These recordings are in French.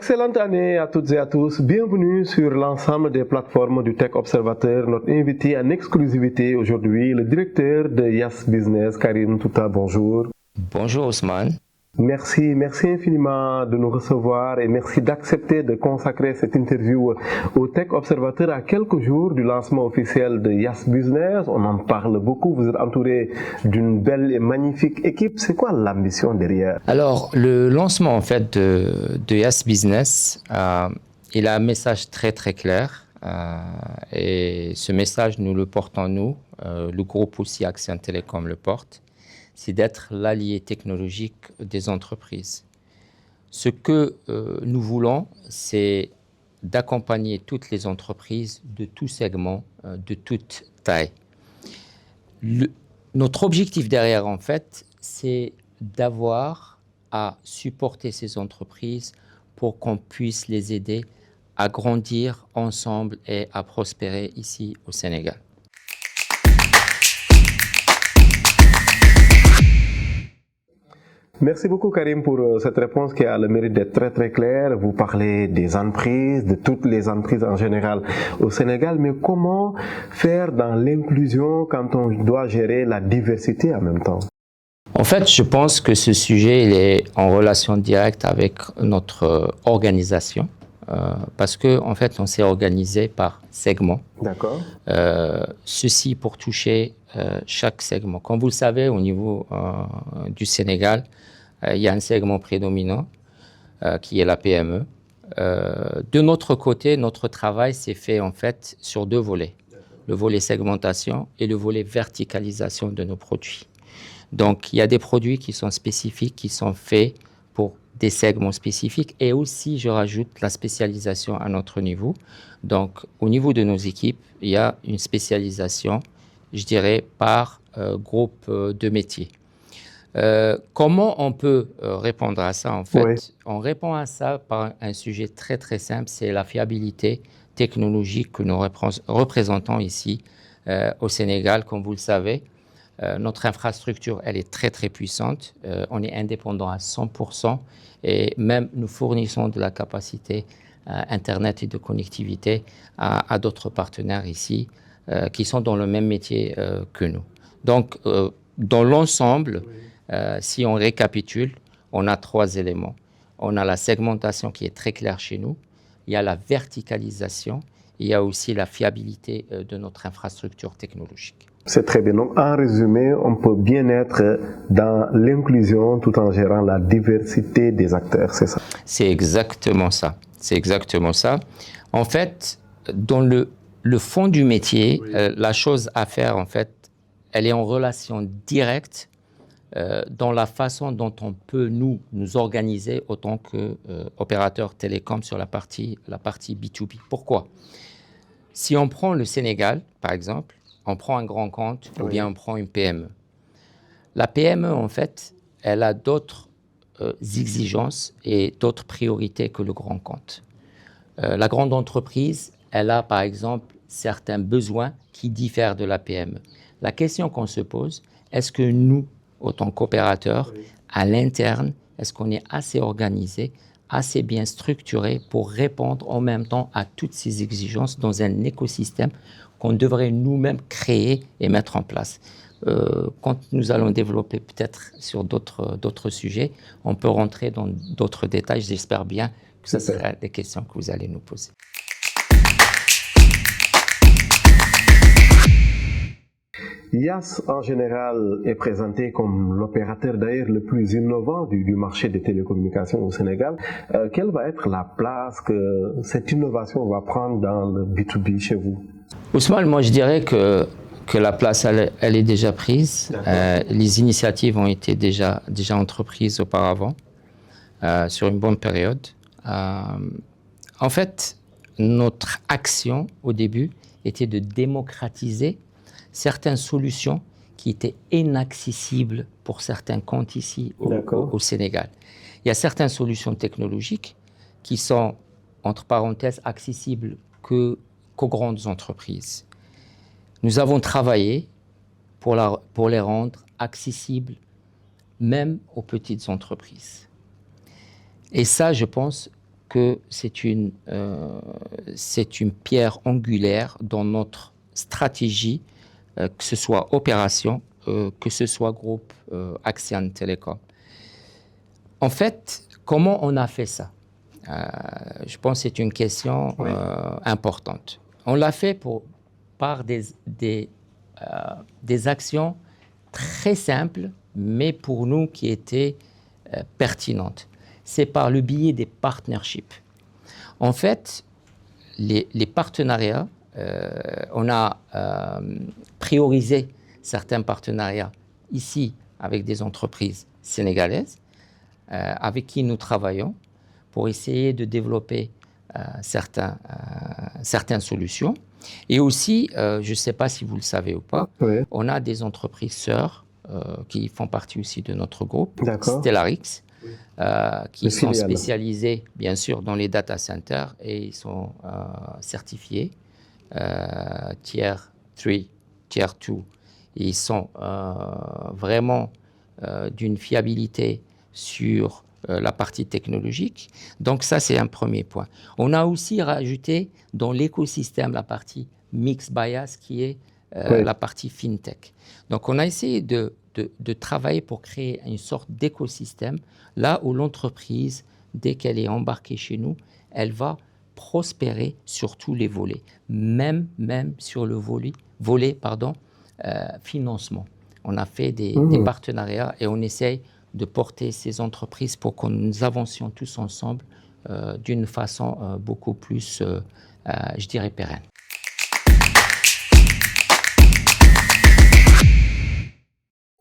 Excellente année à toutes et à tous. Bienvenue sur l'ensemble des plateformes du Tech Observateur. Notre invité en exclusivité aujourd'hui, le directeur de Yas Business, Karim Touta. Bonjour. Bonjour Ousmane. Merci infiniment de nous recevoir et merci d'accepter de consacrer cette interview au Tech Observateur à quelques jours du lancement officiel de Yas Business. On en parle beaucoup, vous êtes entouré d'une belle et magnifique équipe. C'est quoi l'ambition derrière? Alors, le lancement en fait de Yas Business, il a un message très clair et ce message nous le portons nous, le groupe aussi Axian Télécom le porte. C'est d'être l'allié technologique des entreprises. Ce que nous voulons, c'est d'accompagner toutes les entreprises de tout segment, de toute taille. Notre objectif derrière, en fait, c'est d'avoir à supporter ces entreprises pour qu'on puisse les aider à grandir ensemble et à prospérer ici au Sénégal. Merci beaucoup Karim pour cette réponse qui a le mérite d'être très claire. Vous parlez des entreprises, de toutes les entreprises en général au Sénégal, mais comment faire dans l'inclusion quand on doit gérer la diversité en même temps? En fait, je pense que ce sujet il est en relation directe avec notre organisation parce que en fait, on s'est organisé par segment. D'accord. Ceci pour toucher chaque segment. Comme vous le savez, au niveau du Sénégal, il y a un segment prédominant qui est la PME. De notre côté, notre travail s'est fait en fait sur deux volets. Le volet segmentation et le volet verticalisation de nos produits. Donc, il y a des produits qui sont spécifiques, qui sont faits pour des segments spécifiques et aussi, je rajoute, la spécialisation à notre niveau. Donc, au niveau de nos équipes, il y a une spécialisation, je dirais, par groupe de métiers. Comment on peut répondre à ça en fait? Oui. On répond à ça par un sujet très simple, c'est la fiabilité technologique que nous représentons ici au Sénégal. Comme vous le savez, notre infrastructure, elle est très puissante. On est indépendant à 100% et même nous fournissons de la capacité Internet et de connectivité à d'autres partenaires ici qui sont dans le même métier que nous. Donc, dans l'ensemble, si on récapitule, on a trois éléments. On a la segmentation qui est très claire chez nous, il y a la verticalisation, il y a aussi la fiabilité de notre infrastructure technologique. C'est très bien. Donc, en résumé, on peut bien être dans l'inclusion tout en gérant la diversité des acteurs, c'est ça? C'est exactement ça. C'est exactement ça. En fait, dans le fond du métier, oui. La chose à faire, en fait, elle est en relation directe dans la façon dont on peut nous organiser autant qu'opérateur télécom sur la partie B2B. Pourquoi? Si on prend le Sénégal, par exemple, on prend un grand compte ou bien on prend une PME. La PME, en fait, elle a d'autres exigences et d'autres priorités que le grand compte. La grande entreprise, elle a, par exemple, certains besoins qui diffèrent de la PME. La question qu'on se pose, est-ce que nous, autant qu'opérateurs, à l'interne, est-ce qu'on est assez organisé, assez bien structuré pour répondre en même temps à toutes ces exigences dans un écosystème qu'on devrait nous-mêmes créer et mettre en place. Quand nous allons développer peut-être sur d'autres sujets, on peut rentrer dans d'autres détails. J'espère bien que ce sera des questions que vous allez nous poser. Yas, en général, est présenté comme l'opérateur d'ailleurs le plus innovant du marché des télécommunications au Sénégal. Quelle va être la place que cette innovation va prendre dans le B2B chez vous? Ousmane, moi je dirais que la place, elle est déjà prise. Les initiatives ont été déjà entreprises auparavant, sur une bonne période. En fait, notre action au début était de démocratiser certaines solutions qui étaient inaccessibles pour certains comptes ici au Sénégal. Il y a certaines solutions technologiques qui sont, entre parenthèses, accessibles qu'aux grandes entreprises. Nous avons travaillé pour les rendre accessibles même aux petites entreprises. Et ça, je pense, que c'est une pierre angulaire dans notre stratégie, que ce soit opération, que ce soit groupe Axian Telecom. En fait, comment on a fait ça? Je pense que c'est une question importante. On l'a fait par des actions très simples, mais pour nous qui étaient pertinentes. C'est par le biais des partnerships. En fait, les partenariats, on a priorisé certains partenariats ici avec des entreprises sénégalaises avec qui nous travaillons pour essayer de développer certaines solutions. Et aussi, je ne sais pas si vous le savez ou pas, on a des entreprises sœurs qui font partie aussi de notre groupe, Stellarix, qui sont spécialisés, bien sûr, dans les data centers et ils sont certifiés Tier 3, Tier 2. Ils sont vraiment d'une fiabilité sur la partie technologique. Donc ça, c'est un premier point. On a aussi rajouté dans l'écosystème la partie Mixed Bias qui est la partie FinTech. Donc on a essayé de travailler pour créer une sorte d'écosystème là où l'entreprise, dès qu'elle est embarquée chez nous, elle va prospérer sur tous les volets, même sur le volet financement. On a fait des partenariats et on essaye de porter ces entreprises pour que nous avancions tous ensemble d'une façon beaucoup plus, je dirais, pérenne.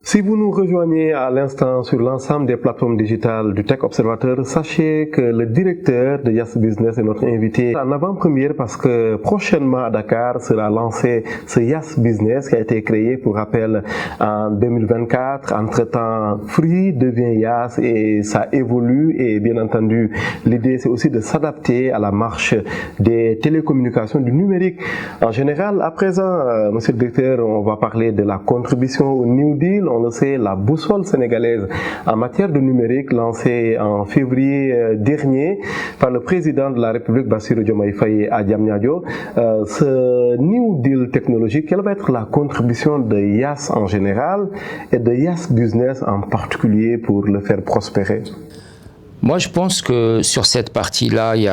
Si vous nous rejoignez à l'instant sur l'ensemble des plateformes digitales du Tech Observateur, sachez que le directeur de Yas Business est notre invité en avant-première parce que prochainement à Dakar sera lancé ce Yas Business qui a été créé, pour rappel, en 2024. Entre-temps, Free devient Yas et ça évolue et bien entendu, l'idée c'est aussi de s'adapter à la marche des télécommunications, du numérique en général. À présent, monsieur le directeur, on va parler de la contribution au New Deal. On le sait, la boussole sénégalaise en matière de numérique lancée en février dernier par le président de la République, Bassirou Diomaye Faye, à Diamniadio. Ce New Deal technologique, quelle va être la contribution de Yas en général et de Yas Business en particulier pour le faire prospérer? Moi, je pense que sur cette partie-là, il y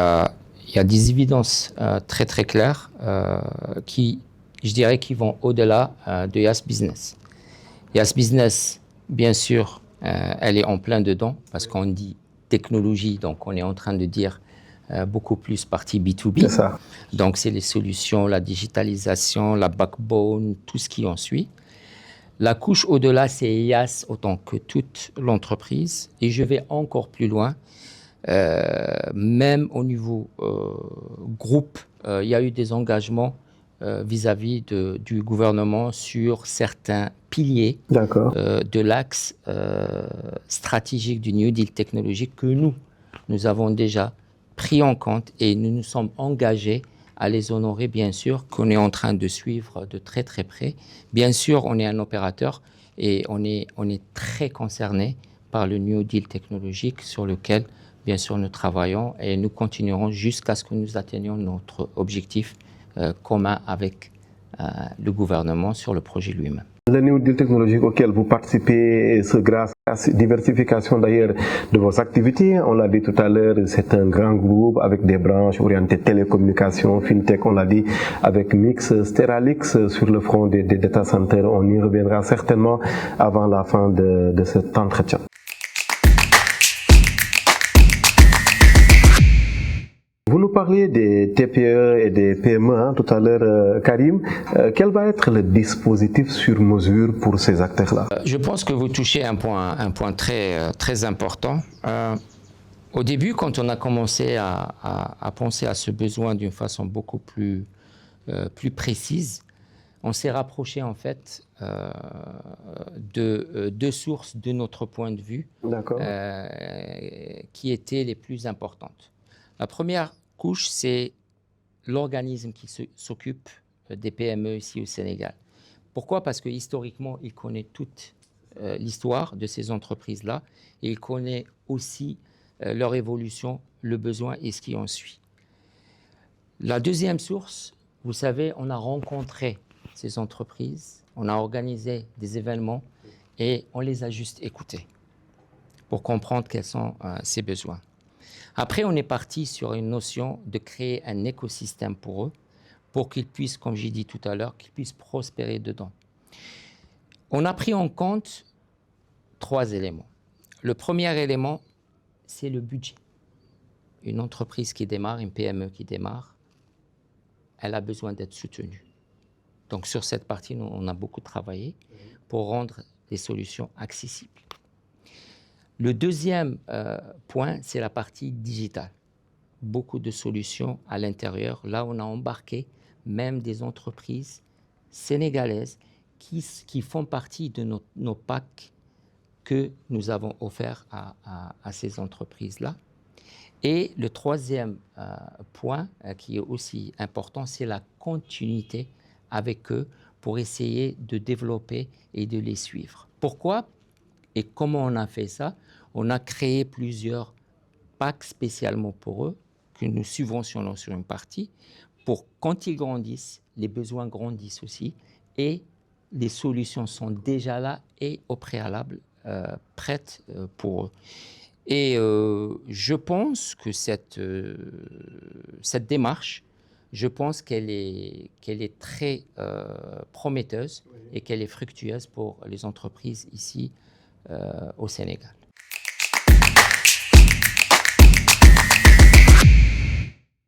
a des évidences très très claires qui, je dirais, qui vont au-delà de Yas Business. Yas Business, bien sûr, elle est en plein dedans parce qu'on dit technologie, donc on est en train de dire beaucoup plus partie B2B. C'est ça. Donc c'est les solutions, la digitalisation, la backbone, tout ce qui en suit. La couche au-delà, c'est Yas autant que toute l'entreprise. Et je vais encore plus loin. Même au niveau groupe, il y a eu des engagements vis-à-vis du gouvernement sur certains piliers de l'axe stratégique du New Deal technologique que nous avons déjà pris en compte et nous nous sommes engagés à les honorer, bien sûr, qu'on est en train de suivre de très très près. Bien sûr, on est un opérateur et on est très concerné par le New Deal technologique sur lequel, bien sûr, nous travaillons et nous continuerons jusqu'à ce que nous atteignions notre objectif commun avec le gouvernement sur le projet lui-même. Le New Deal technologique auquel vous participez, c'est grâce à la diversification d'ailleurs de vos activités. On l'a dit tout à l'heure, c'est un grand groupe avec des branches orientées télécommunications, FinTech, on l'a dit, avec Mix, Stellarix sur le front des data centers. On y reviendra certainement avant la fin de cet entretien. Vous nous parliez des TPE et des PME tout à l'heure, Karim. Quel va être le dispositif sur mesure pour ces acteurs-là? Je pense que vous touchez un point très, très important. Au début, quand on a commencé à penser à ce besoin d'une façon beaucoup plus précise, on s'est rapproché en fait de deux sources de notre point de vue qui étaient les plus importantes. La première couche, c'est l'organisme qui s'occupe des PME ici au Sénégal. Pourquoi? Parce que historiquement, il connaît toute l'histoire de ces entreprises-là et il connaît aussi leur évolution, le besoin et ce qui en suit. La deuxième source, vous savez, on a rencontré ces entreprises, on a organisé des événements et on les a juste écoutés pour comprendre quels sont ces besoins. Après, on est parti sur une notion de créer un écosystème pour eux, pour qu'ils puissent, comme j'ai dit tout à l'heure, qu'ils puissent prospérer dedans. On a pris en compte 3 éléments. Le premier élément, c'est le budget. Une entreprise qui démarre, une PME qui démarre, elle a besoin d'être soutenue. Donc sur cette partie, nous, on a beaucoup travaillé pour rendre les solutions accessibles. Le deuxième point, c'est la partie digitale. Beaucoup de solutions à l'intérieur. Là, on a embarqué même des entreprises sénégalaises qui font partie de nos packs que nous avons offerts à ces entreprises-là. Et le troisième point qui est aussi important, c'est la continuité avec eux pour essayer de développer et de les suivre. Pourquoi et comment on a fait ça? On a créé plusieurs packs spécialement pour eux, que nous subventionnons sur une partie, pour quand ils grandissent, les besoins grandissent aussi, et les solutions sont déjà là et au préalable prêtes pour eux. Et je pense que cette démarche, je pense qu'elle est très prometteuse et qu'elle est fructueuse pour les entreprises ici au Sénégal.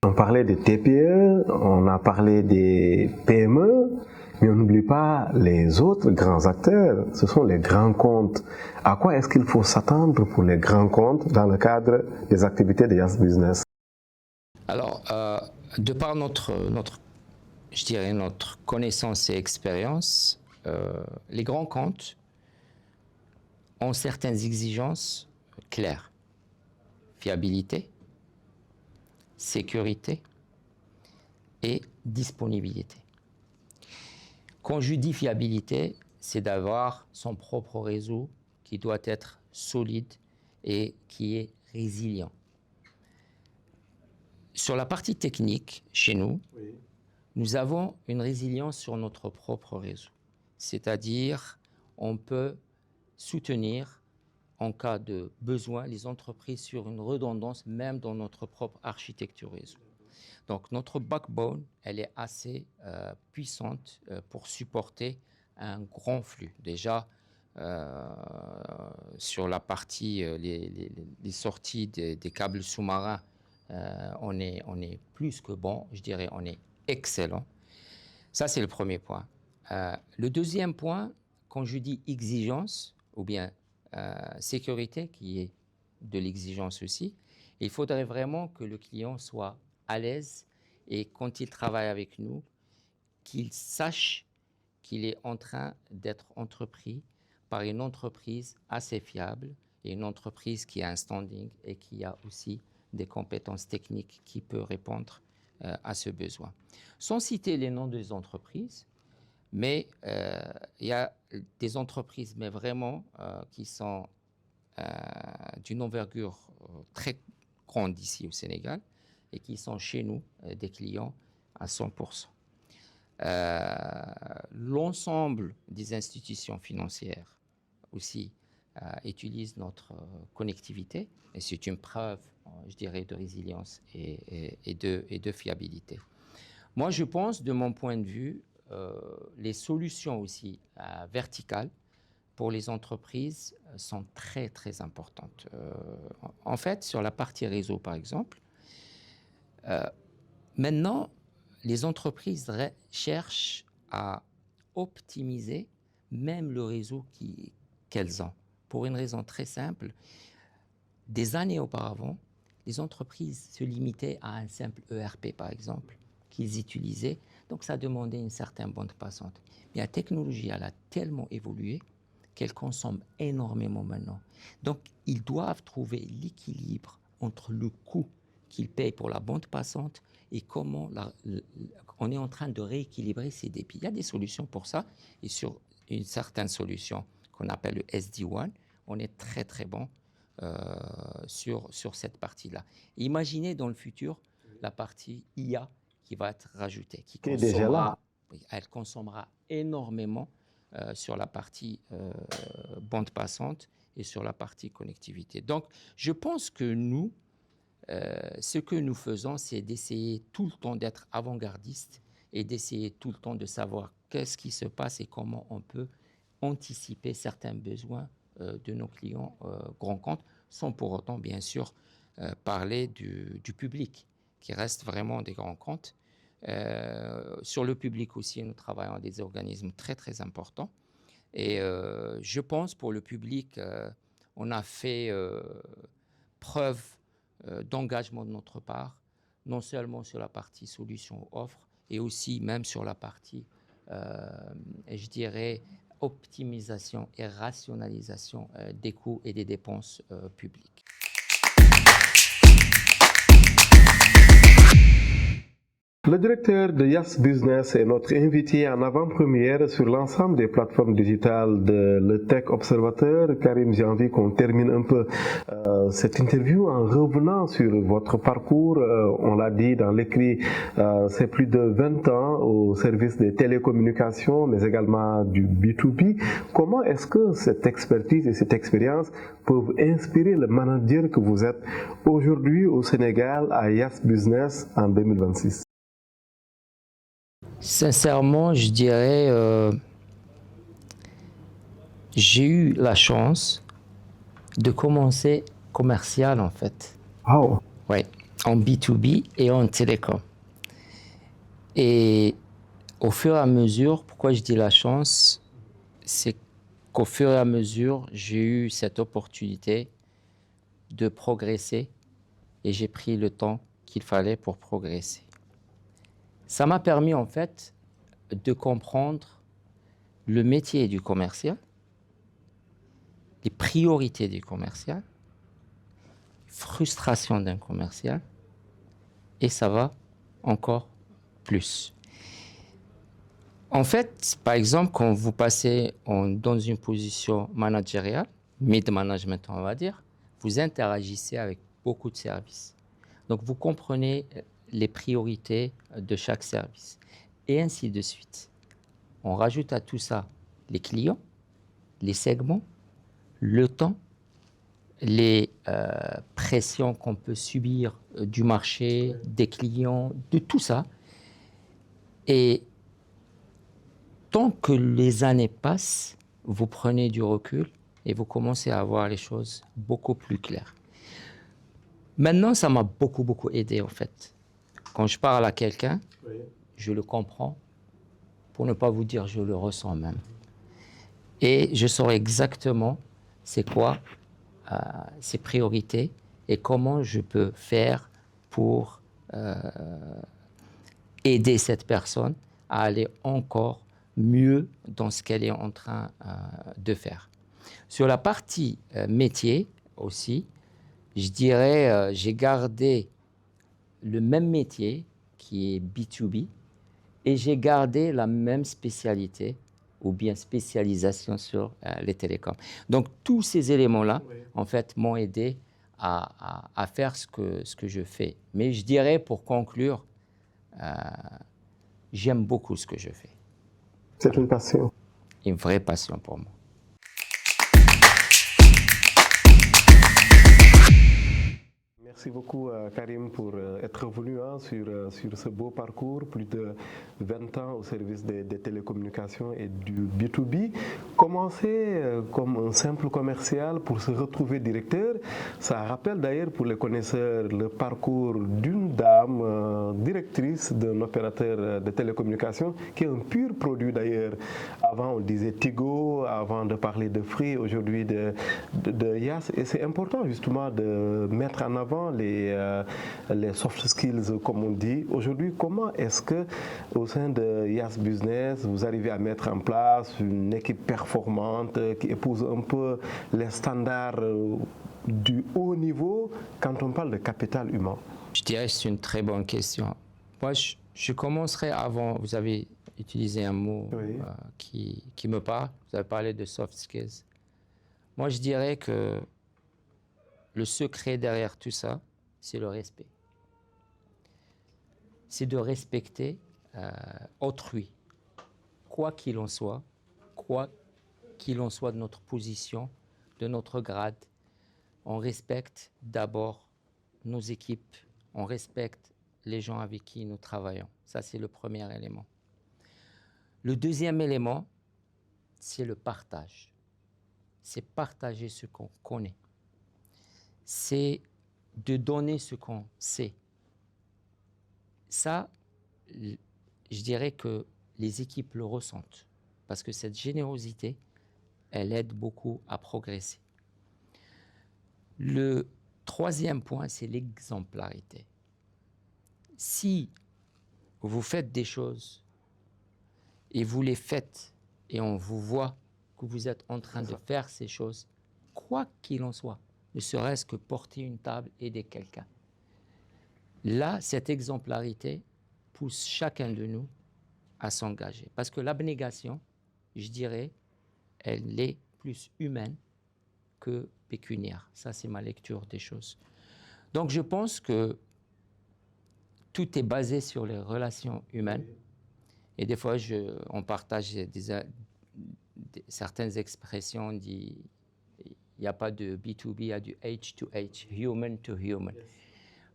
On parlait des TPE, on a parlé des PME, mais on n'oublie pas les autres grands acteurs, ce sont les grands comptes. À quoi est-ce qu'il faut s'attendre pour les grands comptes dans le cadre des activités de Yas Business? Alors, de par notre connaissance et expérience, les grands comptes ont certaines exigences claires. Fiabilité, sécurité et disponibilité. Quand je dis fiabilité, c'est d'avoir son propre réseau qui doit être solide et qui est résilient. Sur la partie technique, chez nous, nous avons une résilience sur notre propre réseau. C'est-à-dire, on peut soutenir, en cas de besoin, les entreprises sur une redondance, même dans notre propre architecture réseau. Donc, notre backbone, elle est assez puissante pour supporter un grand flux. Déjà, sur la partie, les sorties des câbles sous-marins, on est plus que bon, je dirais, on est excellent. Ça, c'est le premier point. Le deuxième point, quand je dis exigence, ou bien sécurité, qui est de l'exigence aussi, il faudrait vraiment que le client soit à l'aise et quand il travaille avec nous, qu'il sache qu'il est en train d'être entrepris par une entreprise assez fiable et une entreprise qui a un standing et qui a aussi des compétences techniques qui peut répondre à ce besoin. Sans citer les noms des entreprises, mais il y a des entreprises, mais vraiment qui sont d'une envergure très grande ici au Sénégal et qui sont chez nous des clients à 100%. L'ensemble des institutions financières aussi utilisent notre connectivité et c'est une preuve, je dirais, de résilience et de fiabilité. Moi, je pense, de mon point de vue, les solutions aussi verticales pour les entreprises sont très, très importantes. En fait, sur la partie réseau, par exemple, maintenant, les entreprises cherchent à optimiser même le réseau qu'elles ont. Pour une raison très simple, des années auparavant, les entreprises se limitaient à un simple ERP, par exemple, qu'ils utilisaient. Donc, ça demandait une certaine bande passante. Mais la technologie, elle a tellement évolué qu'elle consomme énormément maintenant. Donc, ils doivent trouver l'équilibre entre le coût qu'ils payent pour la bande passante et comment on est en train de rééquilibrer ces débits. Il y a des solutions pour ça. Et sur une certaine solution qu'on appelle le SD-WAN, on est très, très bon sur cette partie-là. Imaginez dans le futur la partie IA qui va être rajoutée, qui est déjà là. Elle consommera énormément sur la partie bande passante et sur la partie connectivité. Donc, je pense que nous, ce que nous faisons, c'est d'essayer tout le temps d'être avant-gardiste et d'essayer tout le temps de savoir qu'est-ce qui se passe et comment on peut anticiper certains besoins de nos clients grands comptes, sans pour autant, bien sûr, parler du public, qui reste vraiment des grands comptes. Sur le public aussi, nous travaillons avec des organismes très, très importants. Et je pense pour le public, on a fait preuve d'engagement de notre part, non seulement sur la partie solution offre, et aussi même sur la partie, je dirais, optimisation et rationalisation des coûts et des dépenses publiques. Le directeur de Yas Business est notre invité en avant-première sur l'ensemble des plateformes digitales de le Tech Observateur. Karim, j'ai envie qu'on termine un peu cette interview en revenant sur votre parcours. On l'a dit dans l'écrit, c'est plus de 20 ans au service des télécommunications, mais également du B2B. Comment est-ce que cette expertise et cette expérience peuvent inspirer le manager que vous êtes aujourd'hui au Sénégal à Yas Business en 2026? Sincèrement, je dirais, j'ai eu la chance de commencer commercial en fait. Oh. Oui, en B2B et en télécom. Et au fur et à mesure, pourquoi je dis la chance, c'est qu'au fur et à mesure, j'ai eu cette opportunité de progresser et j'ai pris le temps qu'il fallait pour progresser. Ça m'a permis en fait de comprendre le métier du commercial, les priorités du commercial, frustration d'un commercial, et ça va encore plus. En fait, par exemple, quand vous passez dans une position managériale, mid-management on va dire, vous interagissez avec beaucoup de services. Donc vous comprenez les priorités de chaque service, et ainsi de suite. On rajoute à tout ça les clients, les segments, le temps, les pressions qu'on peut subir du marché, des clients, de tout ça. Et tant que les années passent, vous prenez du recul et vous commencez à voir les choses beaucoup plus claires. Maintenant, ça m'a beaucoup aidé en fait. Quand je parle à quelqu'un, je le comprends, pour ne pas vous dire je le ressens même. Et je saurais exactement c'est quoi ses priorités et comment je peux faire pour aider cette personne à aller encore mieux dans ce qu'elle est en train de faire. Sur la partie métier aussi, je dirais j'ai gardé le même métier qui est B2B et j'ai gardé la même spécialité ou bien spécialisation sur les télécoms. Donc tous ces éléments-là, en fait, m'ont aidé à faire ce que je fais. Mais je dirais, pour conclure, j'aime beaucoup ce que je fais. C'est une passion. Une vraie passion pour moi. Merci beaucoup Karim pour être venu sur ce beau parcours, plus de 20 ans au service des télécommunications et du B2B. Commencer comme un simple commercial pour se retrouver directeur, ça rappelle d'ailleurs pour les connaisseurs le parcours d'une dame directrice d'un opérateur de télécommunications qui est un pur produit d'ailleurs. Avant on disait Tigo, avant de parler de Free, aujourd'hui de Yas, et c'est important justement de mettre en avant les soft skills, comme on dit. Aujourd'hui, comment est-ce que au sein de Yas Business, vous arrivez à mettre en place une équipe performante qui épouse un peu les standards du haut niveau quand on parle de capital humain? Je dirais que c'est une très bonne question. Moi, je commencerai avant, vous avez utilisé un mot qui me parle, vous avez parlé de soft skills. Moi, je dirais que le secret derrière tout ça, c'est le respect. C'est de respecter autrui, quoi qu'il en soit de notre position, de notre grade. On respecte d'abord nos équipes, on respecte les gens avec qui nous travaillons. Ça, c'est le premier élément. Le deuxième élément, c'est le partage. C'est partager ce qu'on connaît. C'est de donner ce qu'on sait. Ça, je dirais que les équipes le ressentent parce que cette générosité, elle aide beaucoup à progresser. Le troisième point, c'est l'exemplarité. Si vous faites des choses et vous les faites et on vous voit que vous êtes en train de faire ces choses, quoi qu'il en soit, ne serait-ce que porter une table, aider quelqu'un. Là, cette exemplarité pousse chacun de nous à s'engager. Parce que l'abnégation, je dirais, elle est plus humaine que pécuniaire. Ça, c'est ma lecture des choses. Donc, je pense que tout est basé sur les relations humaines. Et des fois, on partage certaines expressions. Il n'y a pas de B2B, il y a du H to H, human to human. Yes.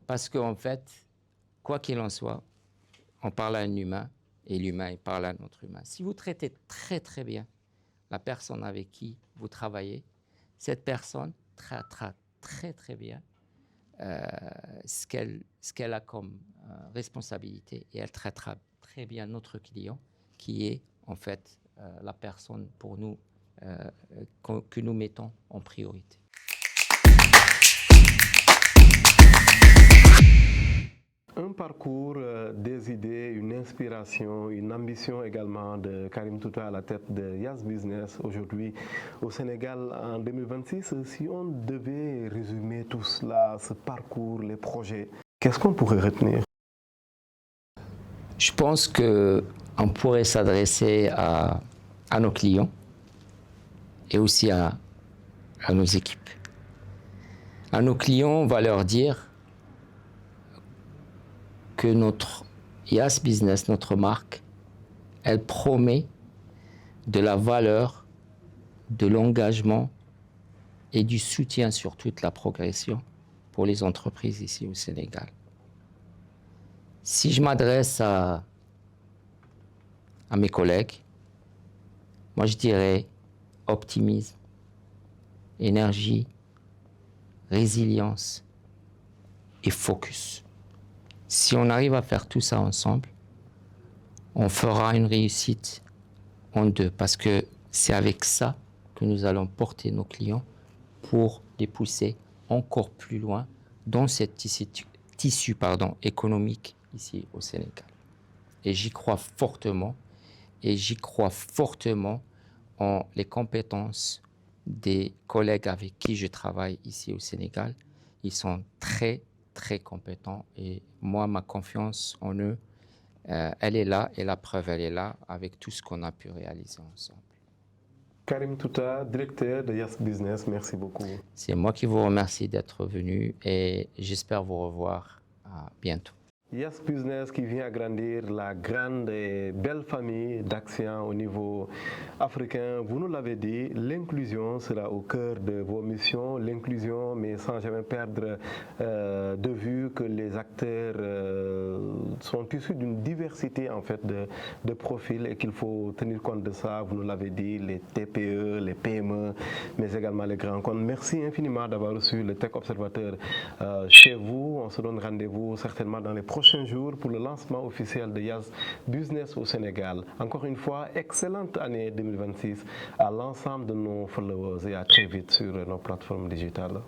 Parce qu'en fait, quoi qu'il en soit, on parle à un humain et l'humain, il parle à un autre humain. Si vous traitez très, très bien la personne avec qui vous travaillez, cette personne traitera très, très bien ce qu'elle a comme responsabilité et elle traitera très bien notre client qui est en fait la personne pour nous que nous mettons en priorité. Un parcours, des idées, une inspiration, une ambition également de Karim Touta à la tête de Yas Business aujourd'hui au Sénégal en 2026. Si on devait résumer tout cela, ce parcours, les projets, qu'est-ce qu'on pourrait retenir? Je pense qu'on pourrait s'adresser à nos clients et aussi à nos équipes. À nos clients, on va leur dire que notre Yas Business, notre marque, elle promet de la valeur, de l'engagement et du soutien sur toute la progression pour les entreprises ici au Sénégal. Si je m'adresse à mes collègues, moi je dirais optimisme, énergie, résilience et focus. Si on arrive à faire tout ça ensemble, on fera une réussite en deux parce que c'est avec ça que nous allons porter nos clients pour les pousser encore plus loin dans cette tissu économique ici au Sénégal. Et j'y crois fortement en les compétences des collègues avec qui je travaille ici au Sénégal. Ils sont très, très compétents et moi, ma confiance en eux, elle est là et la preuve, elle est là avec tout ce qu'on a pu réaliser ensemble. Karim Touta, directeur de Yas Business, merci beaucoup. C'est moi qui vous remercie d'être venu et j'espère vous revoir bientôt. Yas Business qui vient agrandir la grande et belle famille d'Axian au niveau africain. Vous nous l'avez dit, l'inclusion sera au cœur de vos missions. L'inclusion, mais sans jamais perdre de vue que les acteurs sont issus d'une diversité en fait de profils et qu'il faut tenir compte de ça. Vous nous l'avez dit, les TPE, les PME, mais également les grands comptes. Merci infiniment d'avoir reçu le Tech Observateur chez vous. On se donne rendez-vous certainement dans les prochains jours pour le lancement officiel de Yas Business au Sénégal. Encore une fois, excellente année 2026 à l'ensemble de nos followers et à très vite sur nos plateformes digitales.